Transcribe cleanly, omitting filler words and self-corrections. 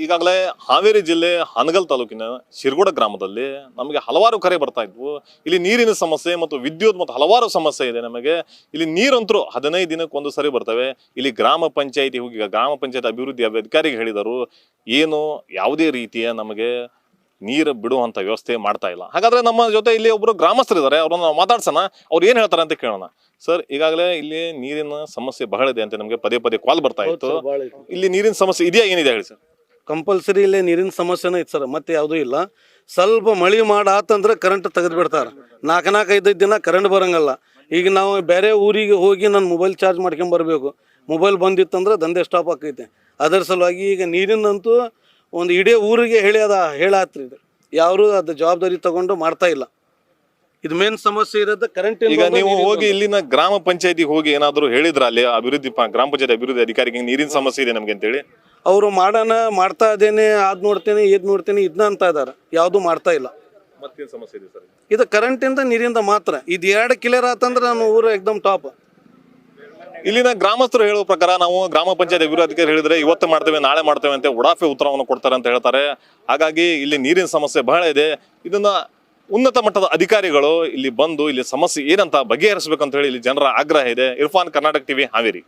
ಈಗಾಗಲೇ ಹಾವೇರಿ ಜಿಲ್ಲೆ ಹಾನಗಲ್ ತಾಲೂಕಿನ ಶಿರಗೋಡ ಗ್ರಾಮದಲ್ಲಿ ನಮಗೆ ಹಲವಾರು ಕರೆ ಬರ್ತಾ ಇದ್ವು. ಇಲ್ಲಿ ನೀರಿನ ಸಮಸ್ಯೆ ಮತ್ತು ವಿದ್ಯುತ್ ಮತ್ತು ಹಲವಾರು ಸಮಸ್ಯೆ ಇದೆ ನಮಗೆ. ಇಲ್ಲಿ ನೀರಂತರೂ 15 ದಿನಕ್ಕೆ ಒಂದು ಸರಿ ಬರ್ತವೆ. ಇಲ್ಲಿ ಗ್ರಾಮ ಪಂಚಾಯಿತಿ ಹೋಗಿ ಗ್ರಾಮ ಪಂಚಾಯತ್ ಅಭಿವೃದ್ಧಿ ಅಧಿಕಾರಿಗೆ ಹೇಳಿದರು, ಏನು ಯಾವುದೇ ರೀತಿಯ ನಮಗೆ ನೀರು ಬಿಡುವಂತ ವ್ಯವಸ್ಥೆ ಮಾಡ್ತಾ ಇಲ್ಲ. ಹಾಗಾದ್ರೆ ನಮ್ಮ ಜೊತೆ ಇಲ್ಲಿ ಒಬ್ರು ಗ್ರಾಮಸ್ಥರು ಇದ್ದಾರೆ, ಅವ್ರನ್ನ ನಾವು ಮಾತಾಡ್ಸೋಣ. ಅವ್ರು ಏನ್ ಹೇಳ್ತಾರೆ ಅಂತ ಕೇಳೋಣ. ಸರ್, ಈಗಾಗಲೇ ಇಲ್ಲಿ ನೀರಿನ ಸಮಸ್ಯೆ ಬಹಳ ಇದೆ ಅಂತ ನಮಗೆ ಪದೇ ಪದೇ ಕಾಲ್ ಬರ್ತಾ ಇತ್ತು. ಇಲ್ಲಿ ನೀರಿನ ಸಮಸ್ಯೆ ಇದೆಯಾ, ಏನಿದೆ ಹೇಳಿ ಸರ್? ಕಂಪಲ್ಸರಿ ಇಲ್ಲೇ ನೀರಿನ ಸಮಸ್ಯೆನೇ ಇತ್ತು ಸರ್, ಮತ್ತೆ ಯಾವುದೂ ಇಲ್ಲ. ಸ್ವಲ್ಪ ಮಳೆ ಮಾಡಾತಂದ್ರೆ ಕರೆಂಟ್ ತೆಗೆದು ಬಿಡ್ತಾರೆ. 4-5 ದಿನ ಕರೆಂಟ್ ಬರಂಗಲ್ಲ. ಈಗ ನಾವು ಬೇರೆ ಊರಿಗೆ ಹೋಗಿ ನಾನು ಮೊಬೈಲ್ ಚಾರ್ಜ್ ಮಾಡ್ಕೊಂಬರ್ಬೇಕು. ಮೊಬೈಲ್ ಬಂದಿತ್ತಂದ್ರೆ ದಂಧೆ ಸ್ಟಾಪ್ ಆಕೈತೆ. ಅದರ ಸಲುವಾಗಿ ಈಗ ನೀರಿನಂತೂ ಒಂದು ಇಡೀ ಊರಿಗೆ ಹೇಳಾತ್ರಿ ಇದು. ಯಾರು ಅದು ಜವಾಬ್ದಾರಿ ತಗೊಂಡು ಮಾಡ್ತಾ ಇಲ್ಲ. ಇದು ಮೇನ್ ಸಮಸ್ಯೆ ಇರೋದು ಕರೆಂಟ್. ಈಗ ನೀವು ಹೋಗಿ ಇಲ್ಲಿನ ಗ್ರಾಮ ಪಂಚಾಯತಿಗೆ ಹೋಗಿ ಏನಾದ್ರು ಹೇಳಿದ್ರ ಅಲ್ಲಿ ಗ್ರಾಮ ಪಂಚಾಯತ್ ಅಭಿವೃದ್ಧಿ ಅಧಿಕಾರಿಗೆ ನೀರಿನ ಸಮಸ್ಯೆ ಇದೆ ನಮ್ಗೆ ಅಂತೇಳಿ? ಅವರು ಮಾಡ್ತಾ ಇದ್ದೇನೆ, ಅದ್ ನೋಡ್ತೇನೆ ಇದ್ ನೋಡ್ತೇನೆ ಇದನ್ನ ಅಂತ ಇದಾರೆ. ಯಾವುದು ಮಾಡ್ತಾ ಇಲ್ಲ. ಮತ್ತೇನು ಸಮಸ್ಯೆ ಇದೆ ಸರ್? ಇದು ಕರೆಂಟಿಂದ ನೀರಿಂದ ಮಾತ್ರ. ಇದು 2 ಕ್ಲಿಯರ್ ಆತಂದ್ರೆ ನಾನು ಊರು ಎಕ್ದಮ್ ಟಾಪ್. ಇಲ್ಲಿನ ಗ್ರಾಮಸ್ಥರು ಹೇಳುವ ಪ್ರಕಾರ ನಾವು ಗ್ರಾಮ ಪಂಚಾಯತ್ ಅಭಿವೃದ್ಧಿ ಅಧಿಕಾರಿ ಹೇಳಿದ್ರೆ ಇವತ್ತು ಮಾಡ್ತೇವೆ ನಾಳೆ ಮಾಡ್ತೇವೆ ಅಂತ ಉಡಾಫೆ ಉತ್ತರವನ್ನು ಕೊಡ್ತಾರೆ ಅಂತ ಹೇಳ್ತಾರೆ. ಹಾಗಾಗಿ ಇಲ್ಲಿ ನೀರಿನ ಸಮಸ್ಯೆ ಬಹಳ ಇದೆ. ಇದನ್ನ ಉನ್ನತ ಮಟ್ಟದ ಅಧಿಕಾರಿಗಳು ಇಲ್ಲಿ ಬಂದು ಇಲ್ಲಿ ಸಮಸ್ಯೆ ಏನಂತ ಬಗೆಹರಿಸಬೇಕಂತ ಹೇಳಿ ಇಲ್ಲಿ ಜನರ ಆಗ್ರಹ ಇದೆ. ಇರ್ಫಾನ್, ಕರ್ನಾಟಕ ಟಿವಿ, ಹಾವೇರಿ.